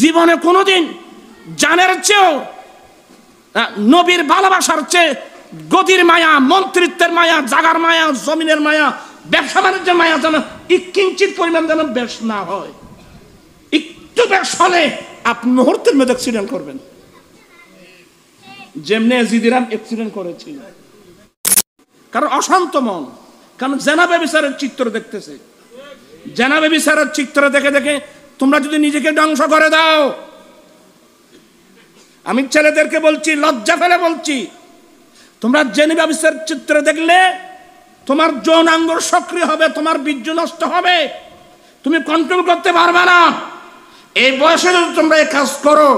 জীবনে কোনোদিন জানের চেয়েও নবীর ভালোবাসার চেয়ে গদির মায়া, মন্ত্রিত্বের মায়া, জাগার মায়া, জমিনের মায়া, ব্যবসা বাণিজ্যের মায়া যেন কিঞ্চিত পরিমাণ যেন বেশ না হয়। একটু বেশ হলে আপনি মুহূর্তের মধ্যে অ্যাক্সিডেন্ট করবেন, যেমনি জিদিরাম অ্যাক্সিডেন্ট করেছিল। কারণ অশান্ত মন, কারণ জেনাবে বিচারের চিত্র দেখতেছে। জেনাবে বিচারের চিত্র দেখে দেখে তোমরা যদি নিজেকে ধ্বংস করে দাও, আমি ছেলেদেরকে বলছি, লজ্জা ফেলে বলছি, তোমরা জেনাবে বিচারের চিত্র দেখলে তোমার যৌনাঙ্গ সক্রিয় হবে, তোমার বীর্য নষ্ট হবে, তুমি কন্ট্রোল করতে পারবে না। এই বয়সে যদি তোমরা এই কাজ করো,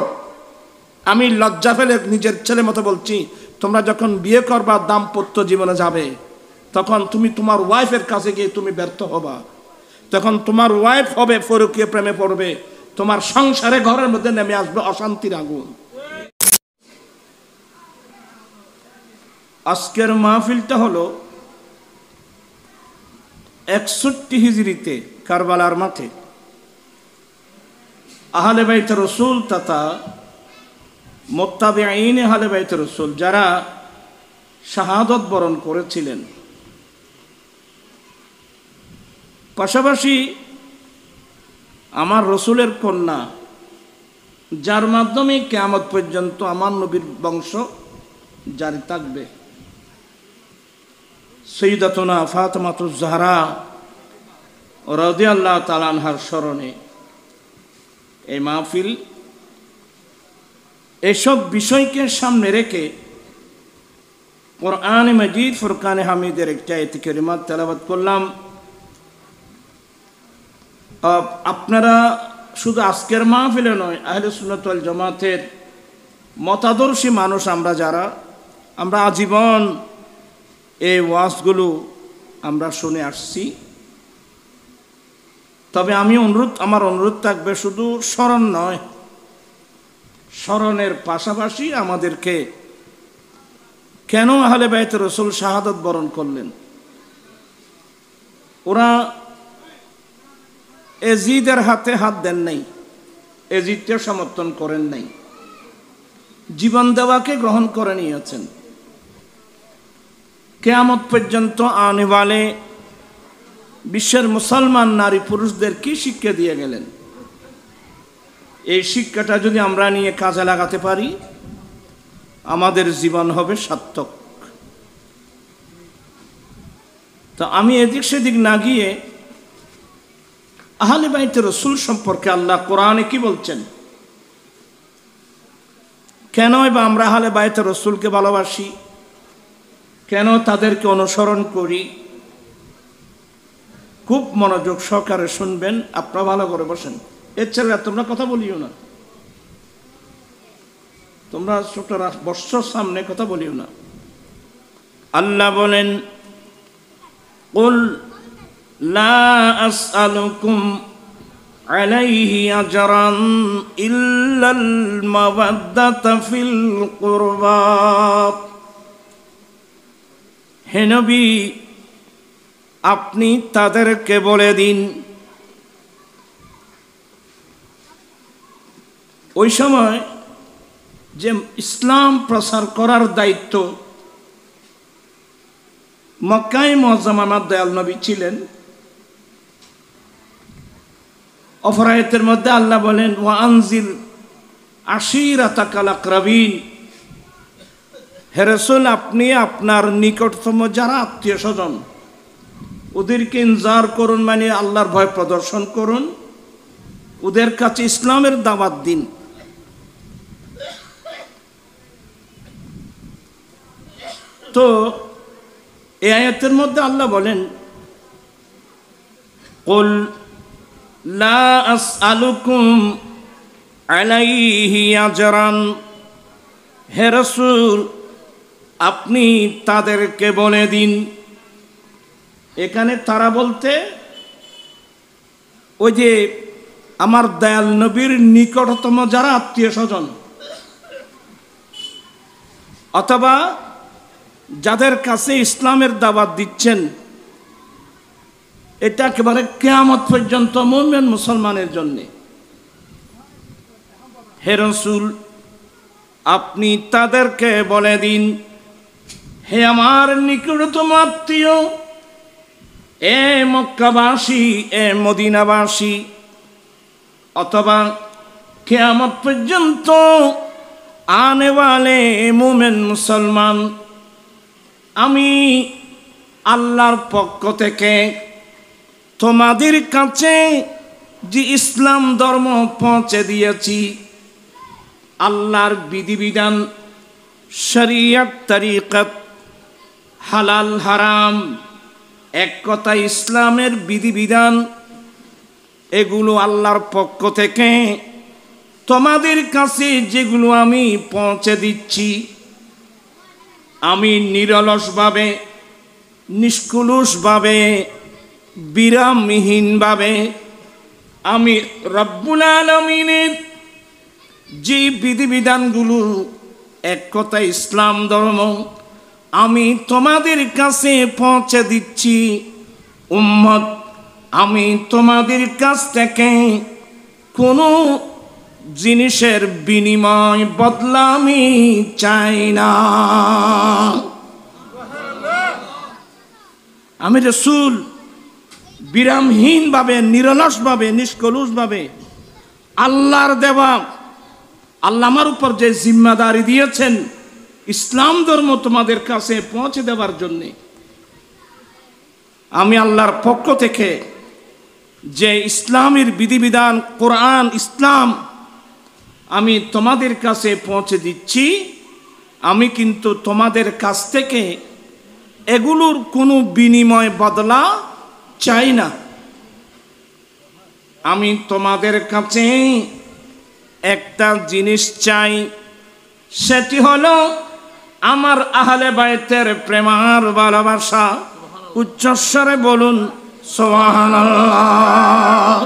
আমি লজ্জা ফেলে নিজের ছেলে মতো বলছি, তোমরা যখন বিয়ে করবা, দাম্পত্য জীবনে যাবে, তখন তুমি তোমার ওয়াইফের কাছে গিয়ে তুমি ব্যর্থ হবা। তখন তোমার ওয়াইফ হবে পরকীয় প্রেমে পড়বে, তোমার সংসারে ঘরের মধ্যে নেমে আসবে অশান্তির আগুন। আজকের মাহফিলটা হলো 61 হিজরিতে কারবালার মাঠে আহলে বাইত রাসূল তথা মুত্তাবিঈন আহলে বাইত রাসূল যারা শাহাদাত বরণ করেছিলেন, পাশাপাশি আমার রসুলের কন্যা, যার মাধ্যমে কিয়ামত পর্যন্ত আমার নবীর বংশ জারি থাকবে, সাইয়্যিদাতুনা ফাতিমাতুজ জাহরা রাদিয়াল্লাহু তাআলা আনহার স্মরণে এই মাহফিল। এসব বিষয়কে সামনে রেখে কোরআনে মাজিদ ফুরকানে হামিদের একটি আয়াত কারিমা তেলাওয়াত করলাম। আপনারা শুধু আজকের মাহফিলে নয়, আহলে সুন্নাত ওয়াল জামাতের মতাদর্শী মানুষ আমরা যারা, আমরা আজীবন এই ওয়াজগুলো আমরা শুনে আসছি। তবে আমার অনুরোধ থাকবে, শুধু স্মরণ নয়, স্মরণের পাশাপাশি আমাদেরকে কেন আহলে বাইত রাসূল শাহাদাত বরণ করলেন, ওরা এজিদের হাতে হাত দেন নাই, এজিদকে সমর্থন করেন নাই, জীবন দেওয়াকে গ্রহণ করে নিয়েছেন। কিয়ামত পর্যন্ত আনে ওয়ালে বিশ্বের মুসলমান নারী পুরুষদের কি শিক্ষা দিয়ে গেলেন, এই শিক্ষাটা যদি আমরা নিয়ে কাজে লাগাতে পারি, আমাদের জীবন হবে সার্থক। তো আমি এদিক সেদিক না গিয়ে আহলে বাইত রাসূল সম্পর্কে আল্লাহ কোরআনে কি বলছেন, কেনই বা আমরা আহলে বাইত রাসূলকে ভালোবাসি, কেন তাদেরকে অনুসরণ করি, খুব মনোযোগ সহকারে শুনবেন। আপনারা ভালো করে বসেন। এর ছেলেরা তোমরা কথা বলিও না, তোমরা ছোটরা বর্ষর সামনে কথা বলিও না। আল্লাহ বলেন, কুল লা আসআলুকুম আলাইহি আজরান ইল্লাল মাওয়াদ্দাতা ফিল কুরবা। হে নবী, আপনি তাদেরকে বলে দিন, ওই সময় যে ইসলাম প্রচার করার দায়িত্ব মক্কায়ে মুআজ্জামার দয়াল নবী ছিলেন। অপর আয়াতের মধ্যে আল্লাহ বলেন, ওয়া আনজির আশীরাতাকাল আকরাবিন। হে রাসূল, আপনি আপনার নিকটতম যারা আত্মীয় স্বজন, ওদেরকে ইনজার করুন, মানে আল্লাহর ভয় প্রদর্শন করুন, ওদের কাছে ইসলামের দাওয়াত দিন। তো এই আয়াতের মধ্যে আল্লাহ বলেন, কুল লা আসআলুকুম আলাইহি আজরান। হে রাসূল, আপনি তাদেরকে বলে দিন। এখানে তারা বলতে ওই যে আমার দয়াল নবীর নিকটতম যারা আত্মীয় স্বজন, অথবা যাদের কাছে ইসলামের দাওয়াত দিচ্ছেন, এটা একেবারে কিয়ামত পর্যন্ত মুমিন মুসলমানের জন্য। হে রাসূল, আপনি তাদেরকে বলে দিন, হে আমার নিকটতম আত্মীয়, এ মক্কাবাসী, এ মদিনাবাসী, অথবা কিয়ামত পর্যন্ত আনে ওয়ালে মুমিন মুসলমান, আমি আল্লাহর পক্ষ থেকে তোমাদের কাছে যে ইসলাম ধর্ম পৌঁছে দিয়েছি, আল্লাহর বিধিবিধান, শরীয়ত, তরিকত, হালাল হারাম, এক কথা ইসলামের বিধিবিধান, এগুলো আল্লাহর পক্ষ থেকে তোমাদের কাছে যেগুলো আমি পৌঁছে দিচ্ছি, আমি নিরলসভাবে, নিষ্কলুষভাবে, বিরামহীনভাবে আমি রব্বুল আলামিনের যে বিধিবিধানগুলো, এক কথা ইসলাম ধর্ম, আমি তোমাদের কাছে পৌঁছে দিচ্ছি। উম্মত, আমি তোমাদের কাছ থেকে কোনো জিনিসের বিনিময়, বদলা আমি চাই না। আমি রাসূল বিরামহীনভাবে, নিরলসভাবে, নিষ্কলুষভাবে আল্লাহর দেওয়া, আল্লাহ আমার উপর যে জিম্মাদারি দিয়েছেন ইসলাম ধর্ম তোমাদের কাছে পৌঁছে দেওয়ার জন্যে, আমি আল্লাহর পক্ষ থেকে যে ইসলামের বিধিবিধান, কোরআন, ইসলাম আমি তোমাদের কাছে পৌঁছে দিচ্ছি, আমি কিন্তু তোমাদের কাছ থেকে এগুলোর কোনো বিনিময়, বদলা চাই না। আমি তোমাদের কাছে একটা জিনিস চাই, সেটি হলো আমার আহলে বাইতের প্রেম আর ভালোবাসা। উচ্চস্বরে বলুন সুবহানাল্লাহ।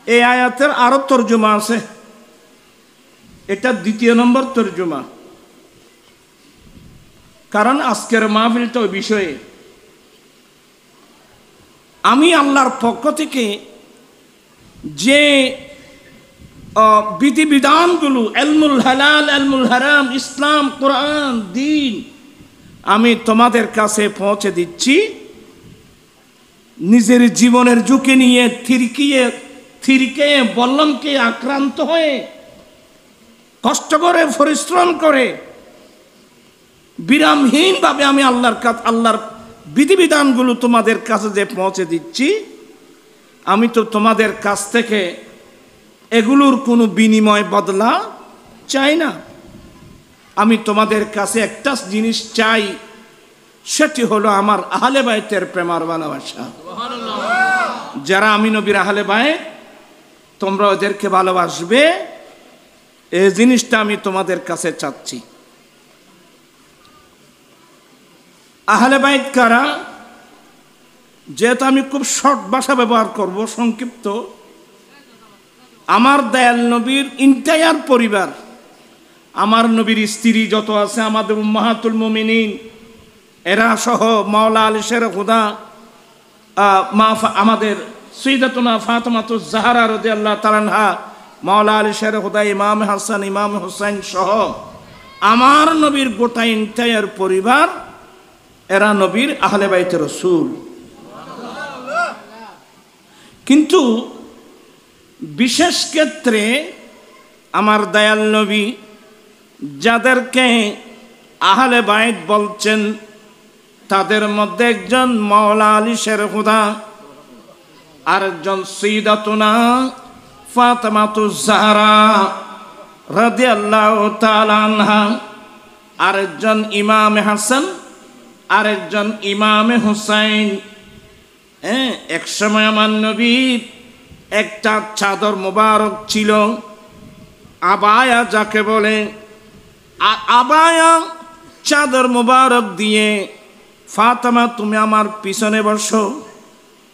এই আয়াতের আরো তর্জমা আছে, এটা দ্বিতীয় নম্বর তর্জমা, কারণ আজকের মাহফিলটা ওই বিষয়ে। আমি আল্লাহর পক্ষ থেকে যে বিধিবিধানগুলো, ইলমুল হালাল, ইলমুল হারাম, ইসলাম, কোরআন, দ্বীন আমি তোমাদের কাছে পৌঁছে দিচ্ছি, নিজের জীবনের ঝুঁকি নিয়ে, থিরকে বল্লমকে আক্রান্ত হয়ে, কষ্ট করে, পরিশ্রম করে, বিরামহীনভাবে আমি আল্লাহর বিধিবিধানগুলো তোমাদের কাছে যে পৌঁছে দিচ্ছি, আমি তো তোমাদের কাছ থেকে এগুলোর কোনো বিনিময়, বদলা চাই না। আমি তোমাদের কাছে একটা জিনিস চাই, সেটি হলো আমার আহলে বাইতের প্রেম আর ভালোবাসা। যারা আমি নবীর আহলে বাইত, তোমরা ওদেরকে ভালোবাসবে, এই জিনিসটা আমি তোমাদের কাছে চাচ্ছি। আহলে বাইত কারা? যেহেতু আমি খুব শর্ট ভাষা ব্যবহার করব, সংক্ষিপ্ত, আমার দয়াল নবীর ইন্টায়ার পরিবার, আমার নবীর স্ত্রী যত আছে, আমাদের উম্মাহাতুল মুমিনিন এরা সহ, মাওলা আলী শের খুদা, আমাদের সৈয়দাতুনা ফাতেমাতুজ জাহরা রাদিয়াল্লাহু তাআলা আনহা, মাওলা আলী শের খুদা, ইমাম হাসান, ইমাম হুসাইন সহ আমার নবীর গোটা ইন্টায়ার পরিবার, এরা নবীর আহলে বাইতে রাসূল। কিন্তু বিশেষ ক্ষেত্রে আমার দয়াল নবী যাদেরকে আহলে বাইত বলছেন, তাদের মধ্যে একজন মাওলা আলী শের খুদা, আরেকজন সৈয়দাতুনা ফাতেমাতুজ জাহরা রাদিয়াল্লাহু তাআলা আনহা, আরেকজন ইমাম হাসান, আরেকজন ইমাম হুসাইন। এক সময় আমার নবীর একটা চাদর মোবারক ছিল, আবায়া যাকে বলে, আবায়া চাদর মোবারক দিয়ে, ফাতেমা তুমি আমার পিছনে বসো,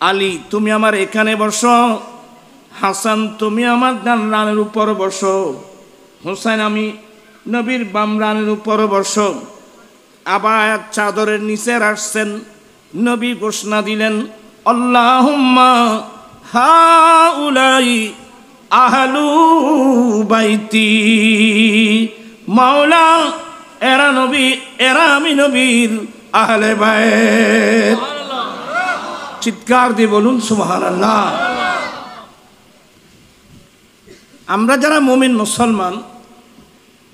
আলী তুমি আমার এখানে বসো, হাসান তুমি আমার ডান রানের উপর বসো, হুসাইন আমি নবীর বাম রানের উপর বসো। আবায়া চাদরের নিচে আসছেন, নবী ঘোষণা দিলেন, আল্লাহুম্মা হাউলাই আহলু বাইতি, মাওলা এরা নবী, এরা আমি নবীর আহলে বাইত। চিৎকার দিয়ে বলুন সুবহানাল্লাহ। আমরা যারা মুমিন মুসলমান,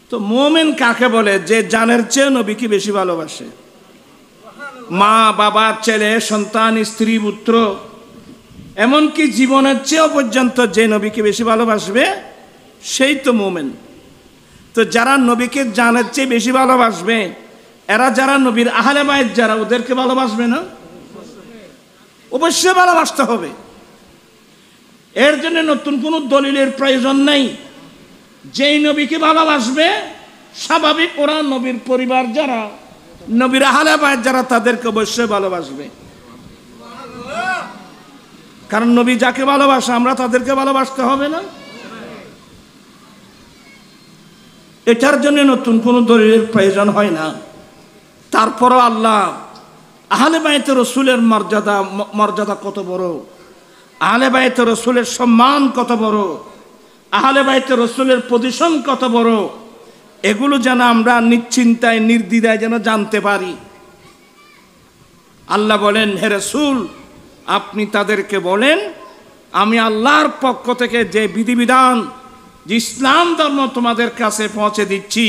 তো মুমিন কাকে বলে? যে জানের চেয়ে নবীকে বেশি ভালোবাসে। মা বাবা ছেলে সন্তান স্ত্রী পুত্র এমনকি জীবনের চেয়েও পর্যন্ত যে নবীকে বেশি ভালোবাসবে সেই তো মুমিন। তো যারা নবীকে জানের চেয়ে বেশি ভালোবাসবে, এরা যারা নবীর আহলে বাইত যারা, ওদেরকে ভালোবাসবে না? অবশ্যই ভালোবাসতে হবে। এর জন্য নতুন কোনো দলিলের প্রয়োজন নেই। যেই নবীকে ভালোবাসবে স্বাভাবিক ওরা নবীর পরিবার যারা, নবীর আহলে বাইত যারা, তাদেরকে অবশ্যই ভালোবাসবে। কারণ নবী যাকে ভালোবাসে আমরা তাদেরকে ভালোবাসতে হবে না? এটার জন্য নতুন কোনো দলিলের প্রয়োজন হয় না। তারপরও আল্লাহ আহলে বাইত রাসূলের মর্যাদা কত বড়, আহলে বাইত রাসূলের সম্মান কত বড়, আহলে বাইত রাসূলের পজিশন কত বড়, এগুলো যেন আমরা নিশ্চিন্তায় নির্দ্বিধায় যেন জানতে পারি। আল্লাহ বলেন, হে রাসূল আপনি তাদেরকে বলেন, আমি আল্লাহর পক্ষ থেকে যে বিধিবিধান, যে ইসলাম ধর্ম তোমাদের কাছে পৌঁছে দিচ্ছি,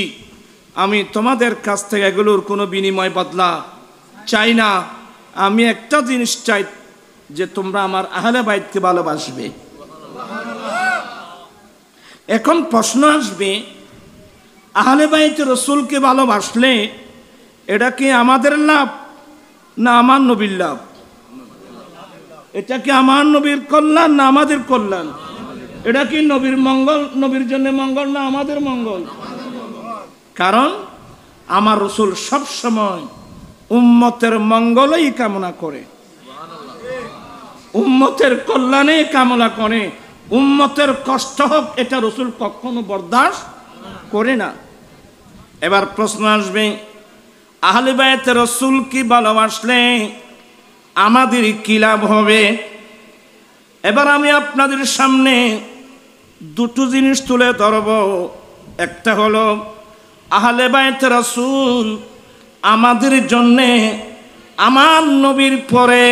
আমি তোমাদের কাছ থেকে এগুলোর কোনো বিনিময় বদলা চাই না। আমি একটা জিনিস চাই, যে তোমরা আমার আহলে বাইতকে ভালোবাসবে। এখন প্রশ্ন আসবে, আহলে বাইত রাসূলকে ভালোবাসলে এটা কি আমাদের লাভ না আমার নবীর লাভ? এটা কি আমার নবীর কল্যাণ না আমাদের কল্যাণ? এটা কি নবীর মঙ্গল, নবীর জন্য মঙ্গল না আমাদের মঙ্গল? কারণ আমার রাসূল সব সময় উম্মতের মঙ্গলই কামনা করে, উম্মতের কল্যাণে কামনা করে। উম্মতের কষ্ট হোক এটা রাসূল কখনো বরদাস্ত করে না। এবার প্রশ্ন আসবে, আহলে বাইত রাসূল কি ভালোবাসলে আমাদের কি লাভ হবে? এবার আমি আপনাদের সামনে দুটো জিনিস তুলে ধরব। একটা হলো আহলে বাইত রাসূল আমাদের জন্যে, আমার নবীর পরে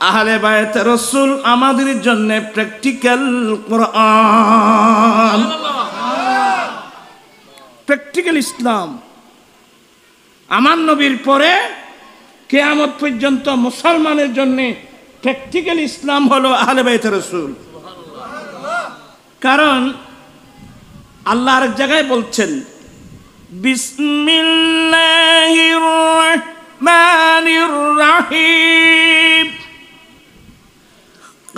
আহলে বাইত রাসূল আমাদের জন্য প্র্যাকটিক্যাল কোরআন, প্র্যাকটিক্যাল ইসলাম। আমার নবীর পরে কিয়ামত পর্যন্ত মুসলমানের জন্য প্র্যাকটিক্যাল ইসলাম হলো আহলে বাইত রাসূল। কারণ আল্লাহ আরেক জায়গায় বলছেন, বিসমিল্লাহির রাহমানির রাহিম,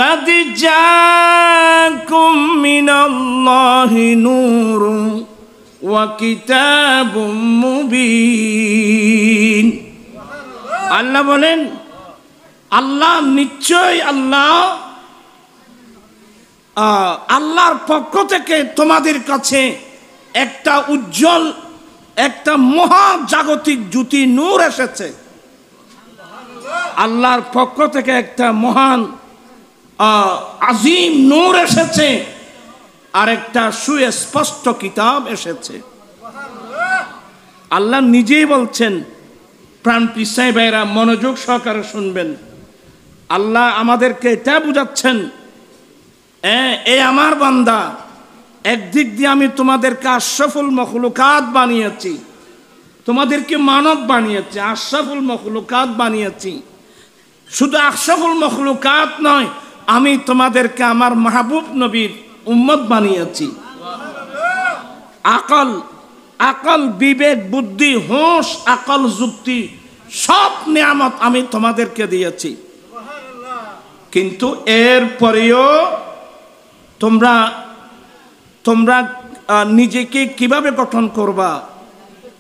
قد جاءكم من الله نور وكتاب مبين। আল্লাহ বলেন, আল্লাহ নিশ্চয় আল্লাহর পক্ষ থেকে তোমাদের কাছে একটা উজ্জ্বল, একটা মহাজাগতিক জ্যোতি নূর এসেছে। আল্লাহর পক্ষ থেকে একটা মহান আজিম নূর এসেছে, আর একটা সুস্পষ্ট কিতাব এসেছে। আল্লাহ নিজেই বলছেন, প্রাণ পিসাই ভাইরা মনোযোগ সহকারে শুনবেন। আল্লাহ আমাদেরকে এটা বুঝাচ্ছেন, এই আমার বান্দা, একদিক দিয়ে আমি তোমাদেরকে আশরাফুল মখলুকাত বানিয়েছি, তোমাদেরকে মানব বানিয়েছি, আশরাফুল মখলুকাত বানিয়েছি। শুধু আশরাফুল মখলুকাত নয়, আমি তোমাদেরকে আমার মাহবুব নবীর উম্মত বানিয়েছি। আকল বিবেক বুদ্ধি হোশ আকল যুক্তি সব নিয়ামত আমি তোমাদেরকে দিয়েছি। কিন্তু এর পরেও তোমরা নিজেকে কিভাবে গঠন করবা,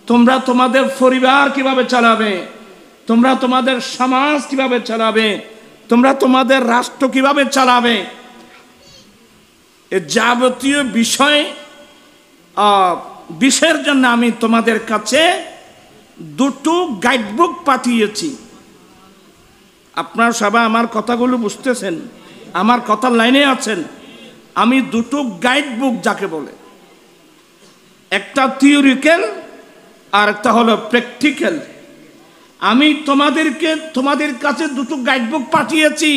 তোমরা তোমাদের পরিবার কিভাবে চালাবে, তোমরা তোমাদের সমাজ কিভাবে চালাবে, তোমরা তোমাদের রাষ্ট্র কিভাবে চালাবে, এ যাবতীয় বিষয়ের জন্য আমি তোমাদের কাছে দুটো গাইডবুক পাঠিয়েছি। আপনারা সবাই আমার কথাগুলো বুঝতেছেন, আমার কথার লাইনে আছেন। আমি দুটো গাইডবুক যাকে বলে, একটা থিওরিক্যাল আর একটা হলো প্র্যাকটিক্যাল। আমি তোমাদের কাছে দুটো গাইডবুক পাঠিয়েছি।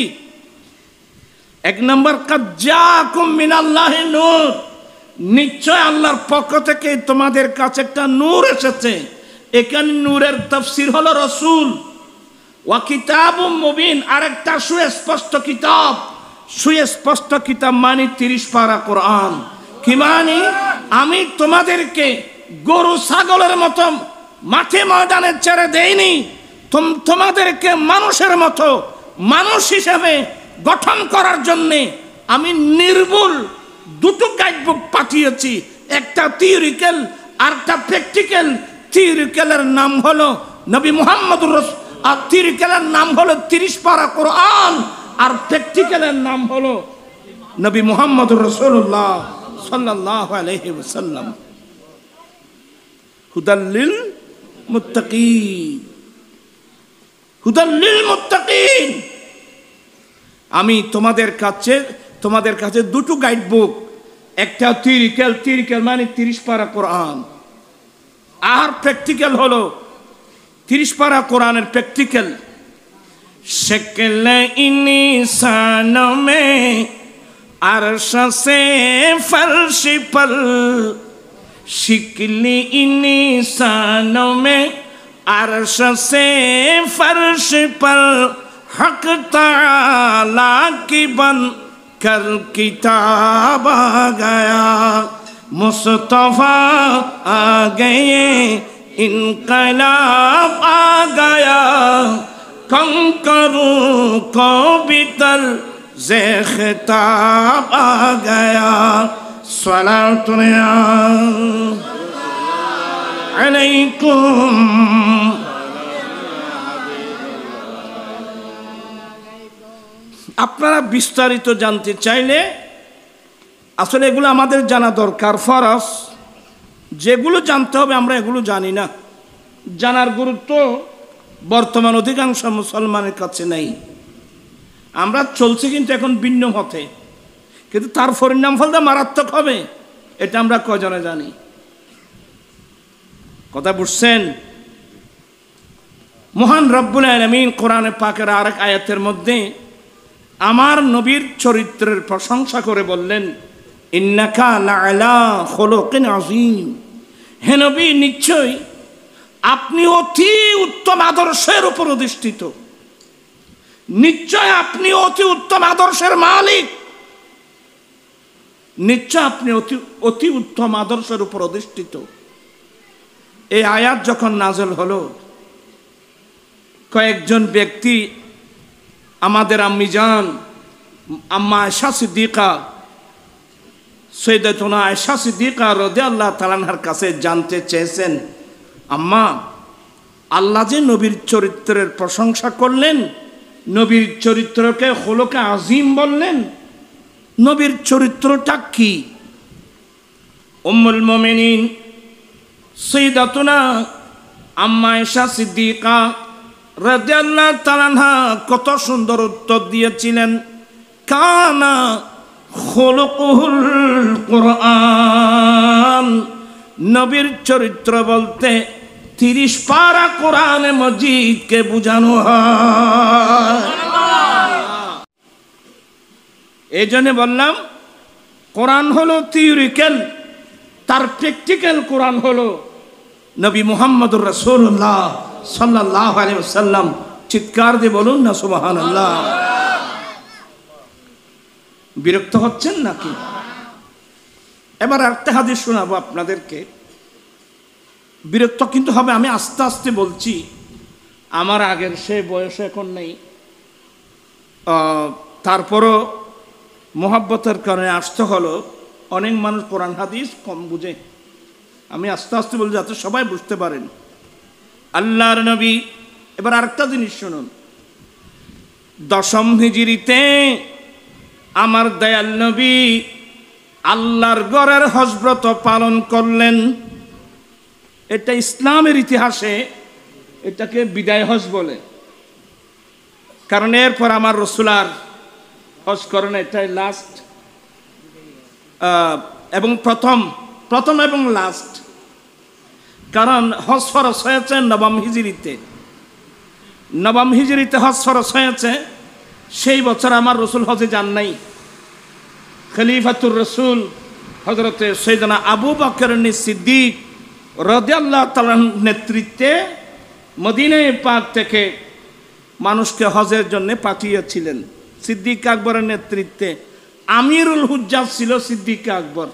এক নম্বর, কাদ জাআকুম মিনাল্লাহি নূর, নিশ্চয় আল্লাহর পক্ষ থেকে তোমাদের কাছে একটা নূর এসেছে। এখানে নূরের তাফসীর হলো রাসূল। ওয়া কিতাবুম মুবিন, আরেকটা সুস্পষ্ট কিতাব। সুস্পষ্ট কিতাব মানে 30 পারা কোরআন। কি মানে? আমি তোমাদেরকে গরু ছাগলের মতো মাঠে ময়দানে ছেড়ে দেইনি, তোমাদেরকে মানুষের মতো মানুষ হিসেবে গঠন করার জন্যে আমি নির্ভুল দুটো গাইডবুক পাঠিয়েছি, একটা থিওরিক্যাল আর একটা প্র্যাকটিক্যাল। থিওরিক্যালের নাম হলো নবী মুহাম্মদুর রাসূল, আর থিওরিক্যালের নাম হলো 30 পারা কোরআন, আর প্র্যাকটিক্যালের নাম হলো নবী মুহাম্মদুর রাসূলুল্লাহ সাল্লাল্লাহু আলাইহি ওয়াসাল্লাম। হুদাল্লিল মুত্তাকিন, হুদাল্লিল মুত্তাকিন। আমি তোমাদের কাছে দুটো গাইডবুক, একটা থিওরিক্যাল মানে 30 পারা কোরআন, আর প্র্যাকটিক্যাল হলো 30 পারা কোরআনের প্র্যাকটিক্যাল। শক্ল ইনসান মে আরশ সে ফরশ পর, शक्ल इंसानों में अर्श से फर्श पर हक ताला की बन कर किताब आ गया, मुस्तफा आ गए इनकलाब आ गया, कंकरों को भी तर से खिताब आ गया। सलातु अलैकुम। আপনারা বিস্তারিত জানতে চাইলে আসলে এগুলো আমাদের জানা দরকার, ফরজ। যেগুলো জানতে হবে আমরা এগুলো জানি না। জানার গুরুত্ব বর্তমান অধিকাংশ মুসলমানের কাছে নেই। আমরা চলছি কিন্তু এখন ভিন্ন মতে, কিন্তু তার পরিণাম ফলটা মারাত্মক হবে, এটা আমরা কজনে জানি? কথা বুঝছেন? মহান রব্বুল আলামিন কোরআনে পাকের আরেক আয়াতের মধ্যে আমার নবীর চরিত্রের প্রশংসা করে বললেন, ইন্নাকা লাআলা খুলুকিন আযীম। হে নবী, নিশ্চয় আপনি অতি উত্তম আদর্শের উপর অধিষ্ঠিত। নিশ্চয় আপনি অতি উত্তম আদর্শের মালিক। নিশ্চয় আপনি অতি উত্তম আদর্শের উপর অধিষ্ঠিত। এই আয়াত যখন নাযিল হলো, কয়েকজন ব্যক্তি আমাদের আম্মিজান আম্মা আয়েশা সিদ্দিকা, সৈয়দাতুনা আয়েশা সিদ্দিকা রাদিয়াল্লাহু তাআলা আনহার কাছে জানতে চেয়েছেন, আম্মা, আল্লাহ যে নবীর চরিত্রের প্রশংসা করলেন, নবীর চরিত্রকে খুলুকে আযীম বললেন, নবীর চরিত্রটা কি? উম্মুল মুমিনিন সৈয়দাতুনা আম্মা আয়েশা সিদ্দিকা রাদিয়াল্লাহু তাআলা আনহা কত সুন্দর উত্তর দিয়েছিলেন, কানা খুলুকুল কুরআন। নবীর চরিত্র বলতে 30 পারা কোরআনে মজিদকে বোঝানো হয়। এই জন্য বললাম, কোরআন হলো থিওরিক্যাল, তার প্র্যাকটিক্যাল কোরআন হলো নবী মুহাম্মদুর রাসূলুল্লাহ সাল্লাল্লাহু আলাইহি ওয়াসাল্লাম। চিৎকার দিয়ে বলুন না সুবহানাল্লাহ। বিরক্ত হচ্ছেন নাকি? এবার একটা হাদিস শোনাবো আপনাদেরকে। বিরক্ত কিন্তু হবে, আমি আস্তে আস্তে বলছি, আমার আগের সে বয়স এখন নেই, তারপরও মোহাব্বতের কারণে আসতে হলো। অনেক মানুষ কোরআন হাদিস কম বুঝে, আমি আস্তে আস্তে বলি যাতে সবাই বুঝতে পারেন। আল্লাহর নবী, এবার আরেকটা জিনিস শুনুন, 10ম হিজরিতে আমার দয়াল নবী আল্লাহর ঘরের হজব্রত পালন করলেন। এটা ইসলামের ইতিহাসে এটাকে বিদায় হজ বলে, কারণ এরপর আমার রাসূল আর হজ করেন, এটাই লাস্ট এবং প্রথম এবং লাস্ট। কারণ হজ ফরজ হয়েছে নবম হিজরিতে। নবম হিজরিতে হজ ফরজ হয়েছে, সেই বছর আমার রসুল হজে যান নাই। খলিফাতুর রসুল হজরতে সৈয়দনা আবু বকর সিদ্দিক রাদিয়াল্লাহু তাআলার নেতৃত্বে মদিনায়ে পাক থেকে মানুষকে হজের জন্য পাঠিয়েছিলেন। সিদ্দিক আকবরের নেতৃত্বে আমিরুল হুজ্জাজ ছিল সিদ্দিক আকবর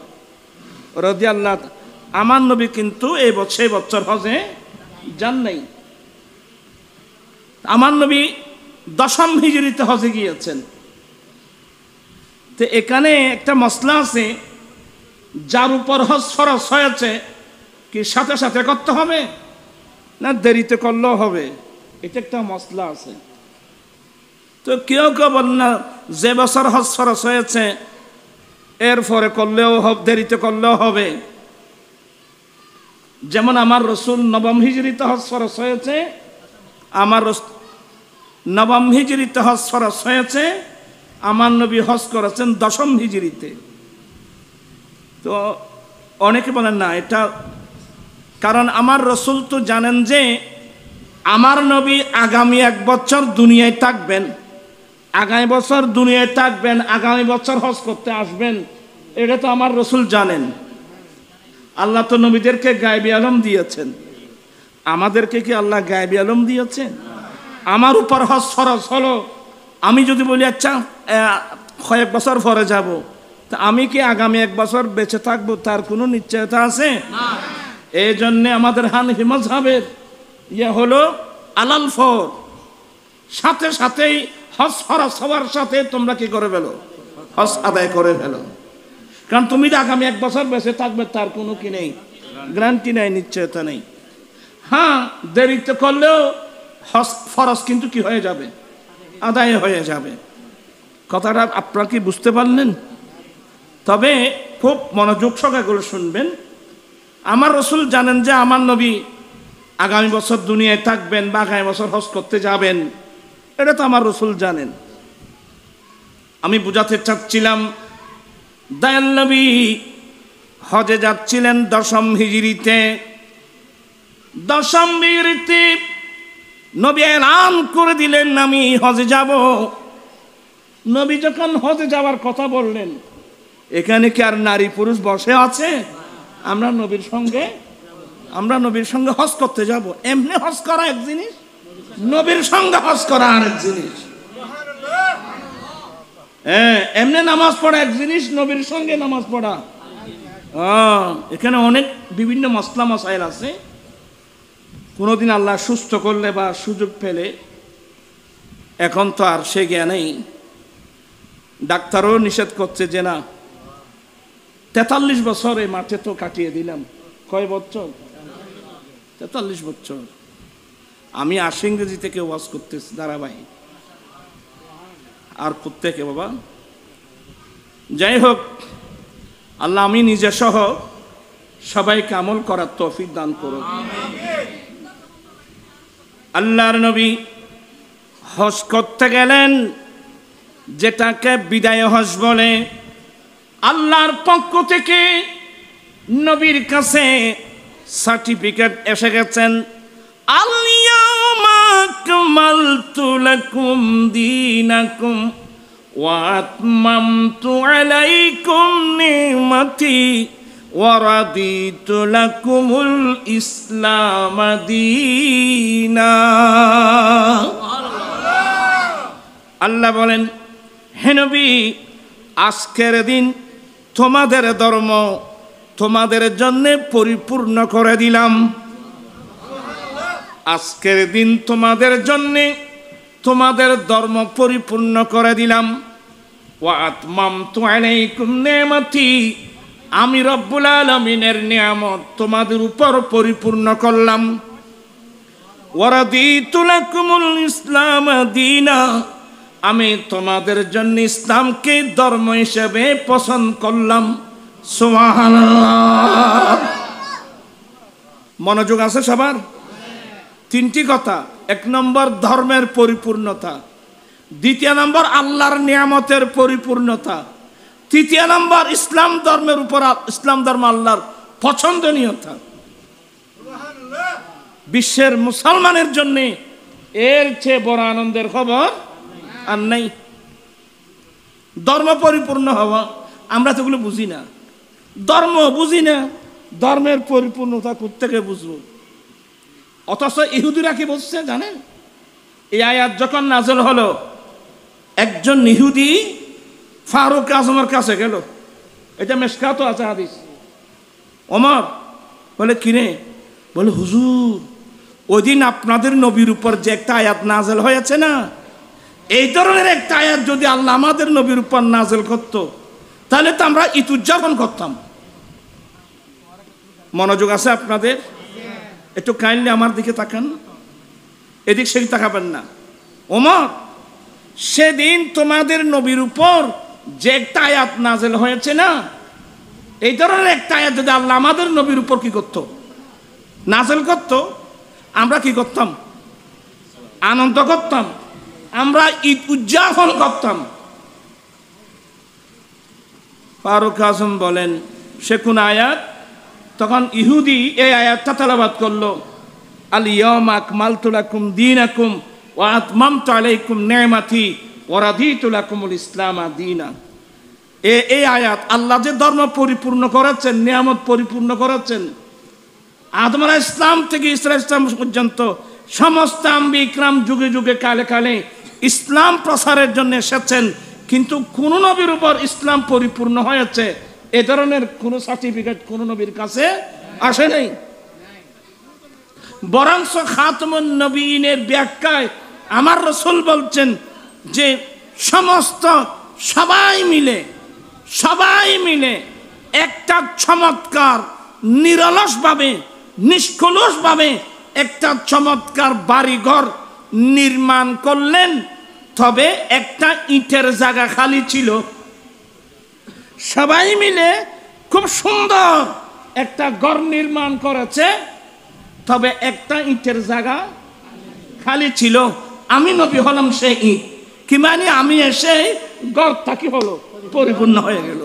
রাদিয়াল্লাহু। আমার নবী কিন্তু এই বছর হজে যান নাই। আমার নবী দশম হিজরিতে হজে গিয়েছেন। তো এখানে একটা মসলা আছে, যার উপর হজ ফরজ হয়েছে কি সাথে সাথে করতে হবে না দেরিতে করলেও হবে, এটা একটা মসলা আছে। তো কেউ কেউ বল না যে বছর হজ ফরজ হয়েছে এরপরে করলেও হবে, দেরিতে করলেও হবে। যেমন আমার রসুল নবম হিজরিতে হজ ফরজ হয়েছে, নবম হিজরিতে হজ ফরজ হয়েছে, আমার নবী হজ করেছেন দশম হিজরিতে। তো অনেকে বলেন না এটা, কারণ আমার রসুল তো জানেন যে আমার নবী আগামী 1 বছর দুনিয়ায় থাকবেন, আগামী বছর দুনিয়ায় থাকবেন, আগামী বছর হজ করতে আসবেন, এটা তো আমার রসুল জানেন। আল্লাহ তো নবীদেরকে গায়বী আলম দিয়েছেন, আমাদেরকে কি আল্লাহ গায়বী আলম দিয়েছেন? আমার উপর হজ ফরজ হলো, আমি যদি বলি আচ্ছা কয়েক বছর পরে যাব, তা আমি কি আগামী 1 বছর বেঁচে থাকবো তার কোনো নিশ্চয়তা আছে? এই জন্যে আমাদের হানফি মাযহাবের হলো আলাল ফর, সাথে সাথেই হজ ফরজ হওয়ার সাথে তোমরা কি করে ফেলো, হজ আদায় করে ফেলো। কারণ তুমি তো আগামী 1 বছর বেঁচে থাকবে তার কোনো কি নেই, গ্যারান্টি নেই, নিশ্চয়তা নেই। হ্যাঁ, দেরিতে করলেও হজ ফরজ কিন্তু কি হয়ে যাবে, আদায় হয়ে যাবে। কথাটা আপনারা কি বুঝতে পারলেন? তবে খুব মনোযোগ সহকারে শুনবেন। আমার রসুল জানেন যে আমার নবী আগামী বছর দুনিয়ায় থাকবেন বা আগামী বছর হজ করতে যাবেন, এটা তো আমার রসুল জানেন। আমি বুঝাতে চাচ্ছিলাম দয়াল নবী হজে যাচ্ছিলেন দশম হিজরিতে। দশম হিজরিতে নবী এলান করে দিলেন আমি হজে যাব। নবী যখন হজে যাওয়ার কথা বললেন, এখানে কি আর নারী পুরুষ বসে আছে? আমরা নবীর সঙ্গে হজ করতে যাব। এমনি হজ করা এক জিনিস, নবীর সঙ্গে হজ করা আরেক জিনিস। হ্যাঁ, এমনি নামাজ পড়া এক জিনিস, নবীর সঙ্গে নামাজ পড়া। এখানে অনেক বিভিন্ন মসলা মসাইল আছে। কোনোদিন আল্লাহ সুস্থ করলে বা সুযোগ পেলে, এখন তো আর সে জ্ঞানেই, ডাক্তারও নিষেধ করছে যে না 43 বছর এই মাঠে তো কাটিয়ে দিলাম। কয় বছর? 43 বছর। আমি 80 ইংরেজি থেকে ওয়াজ করতেছি ধারাবাহিক, আর প্রত্যেকে বাবা। যাই হোক, আল্লাহ আমি নিজে সহ সবাইকে আমল করার তৌফিক দান করুন। আল্লাহর নবী হজ করতে গেলেন, যেটাকে বিদায় হজ বলে। আল্লাহর পক্ষ থেকে নবীর কাছে সার্টিফিকেট এসে গেছেন, আল-ইয়াওমা আকমালতু লাকুম দীনাকুম ওয়া আতমামতু আলাইকুম নি'মাতি ওয়া রাদিতু লাকুমুল ইসলাম দীনা। আল্লাহ বলেন, হে নবী, আজকের দিন তোমাদের ধর্ম তোমাদের জন্য পরিপূর্ণ করে দিলাম। আজকের দিন তোমাদের জন্য তোমাদের ধর্ম পরিপূর্ণ করে দিলাম। ওয়া আতমামতু আলাইকুম নি'মাতি, আমি রব্বুল আলামিনের নিয়ামত তোমাদের উপর পরিপূর্ণ করলাম। ওয়া রাদিতু লাকুমুল ইসলাম দীনা, আমি তোমাদের জন্য ইসলামকে ধর্ম হিসেবে পছন্দ করলাম। সুবহানাল্লাহ। মনোযোগ আছে সবার? 3টি কথা। 1 নম্বর ধর্মের পরিপূর্ণতা, 2 নম্বর আল্লাহর নিয়ামতের পরিপূর্ণতা, 3 নম্বর ইসলাম ধর্মের উপর, ইসলাম ধর্ম আল্লাহর পছন্দনীয়তা। বিশ্বের মুসলমানের জন্য এর চেয়ে বড় আনন্দের খবর আর নাই। ধর্ম পরিপূর্ণ হওয়া, আমরা তো এগুলো বুঝি না, ধর্ম বুঝি না, ধর্মের পরিপূর্ণতা কোত্থেকে বুঝবো? অথচ ইহুদিরা কি বলছে জানেন? এই আয়াত যখন নাযিল হলো, একজন ইহুদি ফারুক আজমের কাছে গেল, এটা মেশকাতো আছে হাদিস। ওমর বলে কিনে, বলে হুজুর ওই দিন আপনাদের নবীর উপর যে একটা আয়াত নাযিল হয়েছে না, এই ধরনের একটা আয়াত যদি আল্লাহ আমাদের নবীর উপর নাযিল করত, তাহলে তো আমরা ঈদ উদযাপন করতাম। মনোযোগ আছে আপনাদের? একটু কাইন্ডলি আমার দিকে তাকান, এদিক সেদিক তাকাবেন না। ওমর, সেদিন তোমাদের নবীর উপর যে একটা আয়াত নাযিল হয়েছে না, এই ধরনের একটা আয়াত যদি আল্লাহ আমাদের নবীর উপর কি করত, নাযিল করত, আমরা কি করতাম? আনন্দ করতাম, আমরা ঈদ উদযাপন করতাম। ফারুক আজম বলেন সে কোন আয়াত? তখন ইহুদি এই আয়াতটা তেলাওয়াত করলো, আল ইয়াউমা আকমালতু লাকুম দীনাকুম ওয়া আতমামতু আলাইকুম নি'মাতি ওয়া রাদিতু লাকুমুল ইসলামা দীনা। এই আয়াত আল্লাহ যে ধর্ম পরিপূর্ণ করেছেন, নিয়ামত পরিপূর্ণ করেছেন, আদম আলাইহিস ইসলাম থেকে ঈসা আলাইহিস ইসলাম পর্যন্ত সমস্ত আম্বিয়া ইকরাম যুগে যুগে কালে কালে ইসলাম প্রসারের জন্য এসেছেন, কিন্তু কোন নবীর উপর ইসলাম পরিপূর্ণ হয়েছে এ ধরনের কোন সার্টিফিকেট কোন নবীর কাছে আসে নাই। বরঞ্চ খাতমুন নবীনের ব্যাখ্যায় আমার রাসূল বলছেন যে সমস্ত সবাই মিলে একটা চমৎকার নিরলসভাবে নিষ্কলুষভাবে একটা চমৎকার বাড়িঘর নির্মাণ করলেন, তবে একটা ইটের জায়গা খালি ছিল। সবাই মিলে খুব সুন্দর একটা ঘর নির্মাণ করেছে, তবে একটা ইটের জায়গা খালি ছিল। আমি নবী হলাম সেই ইট, কি মানে আমি এসে ঘরটা কি হলো, পরিপূর্ণ হয়ে গেল।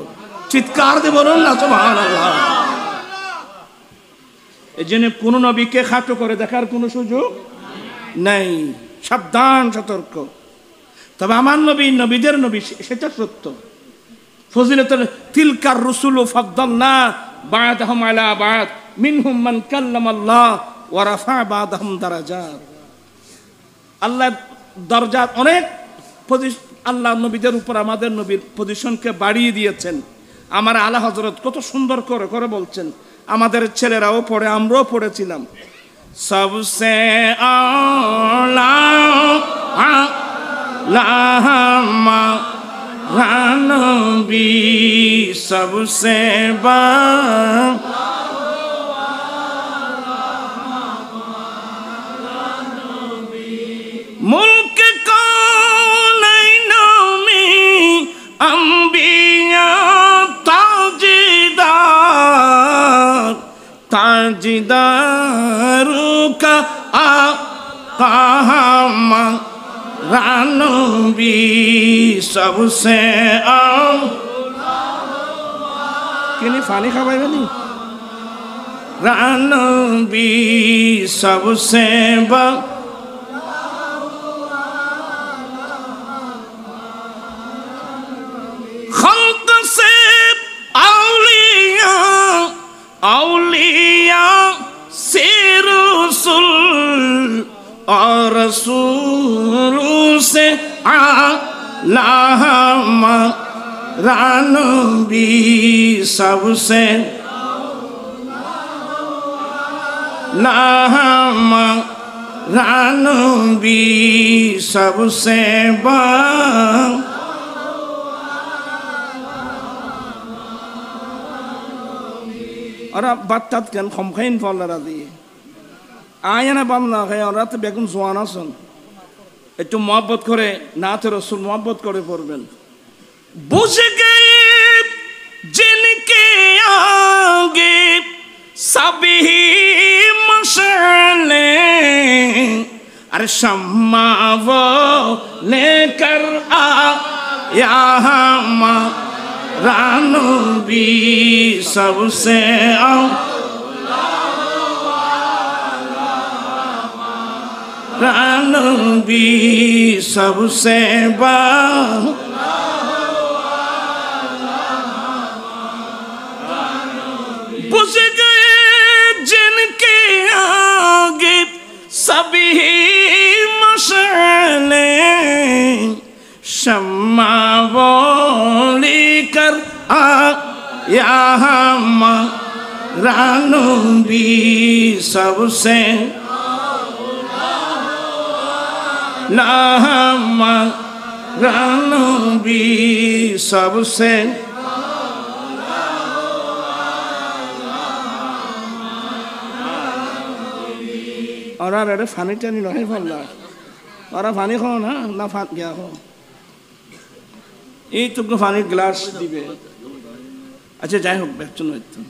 চিৎকার দিয়ে বলুন না সুবহানাল্লাহ। এই জন্য কোন নবীকে খাটো করে দেখার কোনো সুযোগ নাই, সাবধান সতর্ক। তবে আমার নবী নবীদের নবী, সেটা সত্য। ফজিলতুল তিলকার রুসুল ফাদ্দালনা বা'দাহুম আলা বা'দ মিনহুম মান কাল্লামাল্লাহ ওয়া রাফা বা'দাহুম দারাজাত। আল্লাহ দরজা অনেক, আল্লাহ নবীদের উপর আমাদের নবীর পজিশনকে বাড়িয়ে দিয়েছেন। আমার আলা হযরত কত সুন্দর করে করে বলছেন, আমাদের ছেলেরাও পড়ে, আমরাও পড়েছিলাম। সবসে আলা লাহামা রানবী সবসে বা মুলক কৌনাইন में अंबिया ताजदार का आका रानबी सबसे किनी फानी खाबाई बनी रानबी सबसे बा खल्क से औलिया से रसूल और रसूल से आलामा रानबी सबसे लामा रानबी सबसे बा और बात केन खमखाइन फलरा दिए आयना बाम ना खाय और तो बेगुन जोआना सन একটু मोहब्बत करे नाथ रसूल मोहब्बत करे पड़बेन बुझ गए जिनके आगे सभी मशाले अरे शम्मा वो लेकर आ यहाँ रानबी सबसे नबी सबसे बुझ गए जिनके आगे सभी मशाले शम्मा वो लेकर आया हमारा नबी सबसे हमारा नबी सबसे और अरे फानी टानी नहीं फलना और फानी खाओ ना फान गया हो এই টুকু পানির গ্লাস দিবে আচ্ছা যাই হোক বেচন হইতো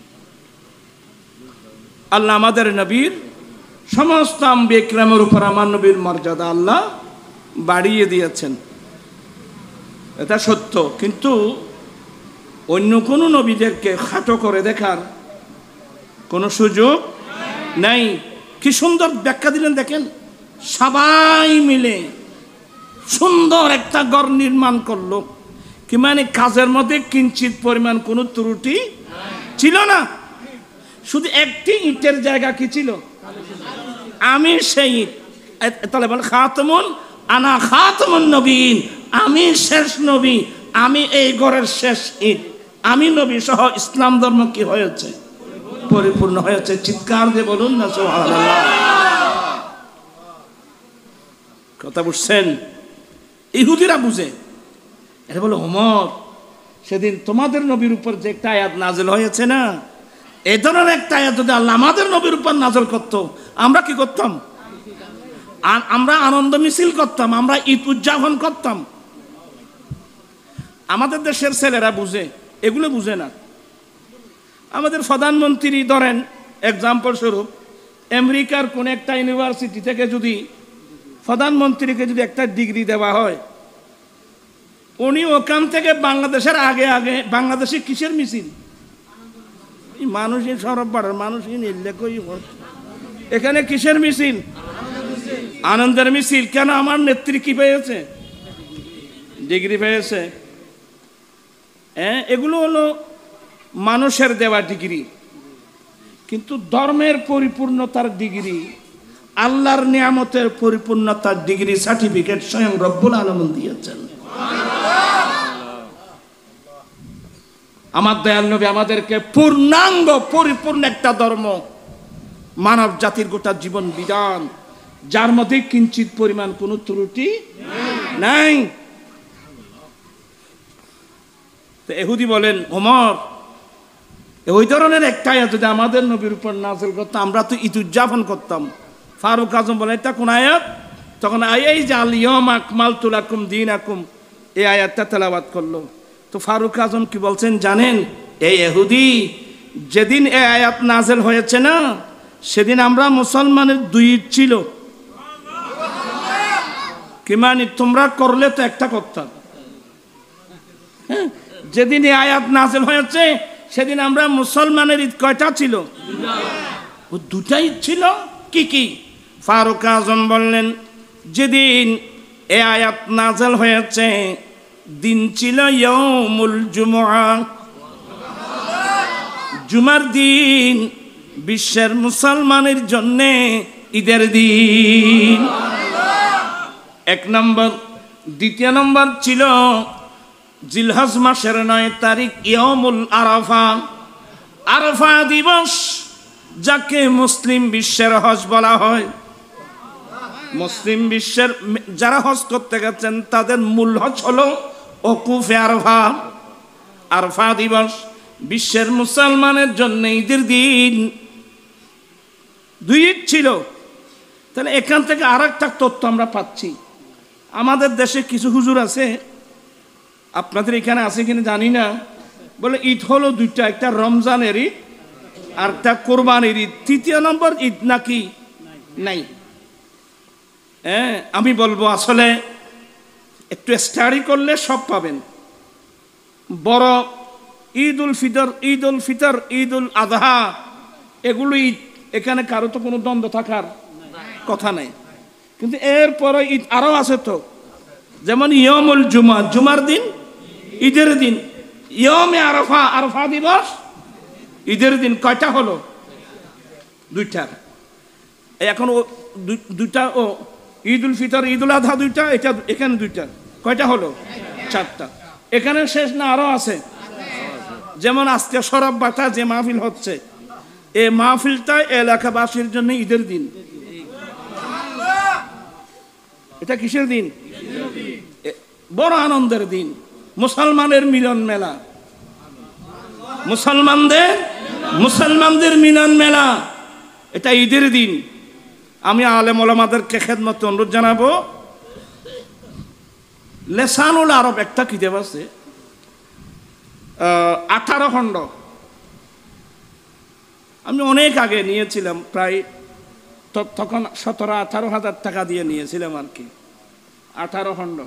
আল্লাহ আমাদের নবীর সমস্ত আম্বিয়া কিরামের উপর আমার নবীর মর্যাদা আল্লাহ বাড়িয়ে দিয়েছেন এটা সত্য কিন্তু অন্য কোন নবীদেরকে খাটো করে দেখার কোনো সুযোগ নাই কি সুন্দর ব্যাখ্যা দিলেন দেখেন সবাই মিলে সুন্দর একটা ঘর নির্মাণ করলো কি মানে কাজের মধ্যে কিঞ্চিত পরিমাণ কোনো ত্রুটি ছিল না শুধু একটি ইটের জায়গা কি ছিল আমি সেই ইট তাহলে বল খাতামুন আনা খাতামুন নবীন আমি শেষ নবী আমি এই ঘরের শেষ ইট আমি নবী সহ ইসলাম ধর্ম কি হয়েছে পরিপূর্ণ হয়েছে চিৎকার দিয়ে বলুন না সুবহানাল্লাহ কথা বুঝছেন ইহুদিরা বুঝে এটা বলে ওমর সেদিন তোমাদের নবীর উপর যে একটা আয়াত নাযিল হয়েছে না এই ধরনের একটা আয়াত যদি আল্লাহ আমাদের নবীর উপর নাযিল করতো আমরা কি করতাম আমরা আনন্দ মিছিল করতাম আমরা ঈদ উদযাপন করতাম আমাদের দেশের ছেলেরা বুঝে এগুলো বুঝে না আমাদের প্রধানমন্ত্রী ধরেন এক্সাম্পল স্বরূপ আমেরিকার কোন একটা ইউনিভার্সিটি থেকে যদি প্রধানমন্ত্রীকে যদি একটা ডিগ্রি দেওয়া হয় উনি ওখান থেকে বাংলাদেশের আগে আগে বাংলাদেশে কিসের মিছিল মানুষই সরব বাড়ার মানুষই নিলে কই এখানে কিসের মিছিল আনন্দের মিছিল কেন আমার নেত্রী কি পেয়েছে ডিগ্রি পেয়েছে এগুলো হলো মানুষের দেওয়া ডিগ্রি কিন্তু ধর্মের পরিপূর্ণতার ডিগ্রি আল্লাহর নিয়ামতের পরিপূর্ণতার ডিগ্রি সার্টিফিকেট স্বয়ং রব্বুল আলামিন দিয়েছেন আমার দয়াল নবী আমাদেরকে পূর্ণাঙ্গ পরিপূর্ণ একটা ধর্ম মানব জাতির গোটা জীবন বিধান যার মধ্যে কিঞ্চিত পরিমাণ কোনো ত্রুটি নাই তো ইহুদি বলেন ওমর ওই ধরনের একটা আয়াত যদি আমাদের নবীর উপর নাযিল করতো আমরা তো ঈদ উদযাপন করতাম ফারুক আজম বলে এটা কোন আয়াত তখন এই যে আল ইয়াউমা আকমালতু লাকুম দীনাকুম এই আয়াতটা তেলাওয়াত করলো তো ফারুক আজম কি বলছেন জানেন এই ইহুদি যেদিন এই আয়াত নাযিল হয়েছে না সেদিন আমরা মুসলমানের দুই ঈদ ছিল কি মানে তোমরা করলে তো একটা করতাম যেদিন এই আয়াত নাযিল হয়েছে সেদিন আমরা মুসলমানের ঈদ কয়টা ছিল ও দুটাই ছিল কি কি ফারুক আজম বললেন যেদিন এই আয়াত নাযিল হয়েছে দিন ছিল ইয়াউমুল জুমআ জুমার দিন বিশ্বের মুসলমানের জন্য ঈদের দিন এক নম্বর দ্বিতীয় নম্বর ছিল জিলহজ মাসের 9 তারিখ ইয়াউমুল আরাফা আরাফা দিবস যাকে মুসলিম বিশ্বের হজ বলা হয় মুসলিম বিশ্বের যারা হজ করতে গেছেন তাদের মূল হজ হলো ওকুফে আরাফা আরাফা দিবস বিশ্বের মুসলমানের জন্য ঈদের দিন দুই ঈদ ছিল তাহলে এখান থেকে আরেকটা তথ্য আমরা পাচ্ছি আমাদের দেশে কিছু হুজুর আছে আপনাদের এখানে আছে কিনা জানি না বলে ঈদ হলো দুইটা একটা রমজানের ঈদ আর একটা কোরবানির ঈদ তৃতীয় নম্বর ঈদ নাকি নাই আমি বলবো আসলে একটু স্টাডি করলে সব পাবেন বড় ঈদ উল ফিতর ঈদ উল আযহা এগুলো ঈদ এখানে কারো তো কোনো দ্বন্দ্ব থাকার কথা নাই কিন্তু এরপরে ঈদ আরো আছে তো, যেমন ইয়মুল জুমা, জুমার দিন, ঈদের দিন। ইয়মে আরাফা, আরাফা দিবস, ঈদের দিন। কয়টা হলো? দুইটা। এখন ও দুইটা, ও ঈদ উল ফিতর, ঈদ উল আধা দুইটা, এটা এখানে দুইটা। কয়টা হলো? চারটা। এখানে শেষ না আরো আছে? যেমন আজকে শরাব বাটা যে মাহফিল হচ্ছে, এই মাহফিলটা এলাকাবাসীর জন্য ঈদের দিন। এটা কিসের দিন? বড় আনন্দের দিন, মুসলমানের মিলন মেলা, মুসলমানদের মিলন মেলা, এটা ঈদের দিন। আমি আলেম ওলামাদেরকে খেদমতে অনুরোধ জানাবো, লেসানুল আরব একটা কিতাব আছে, 18 খণ্ড। আমি অনেক আগে নিয়েছিলাম, প্রায় তখন 17-18 হাজার টাকা দিয়ে নিয়েছিলাম আর কি, 18 খণ্ড।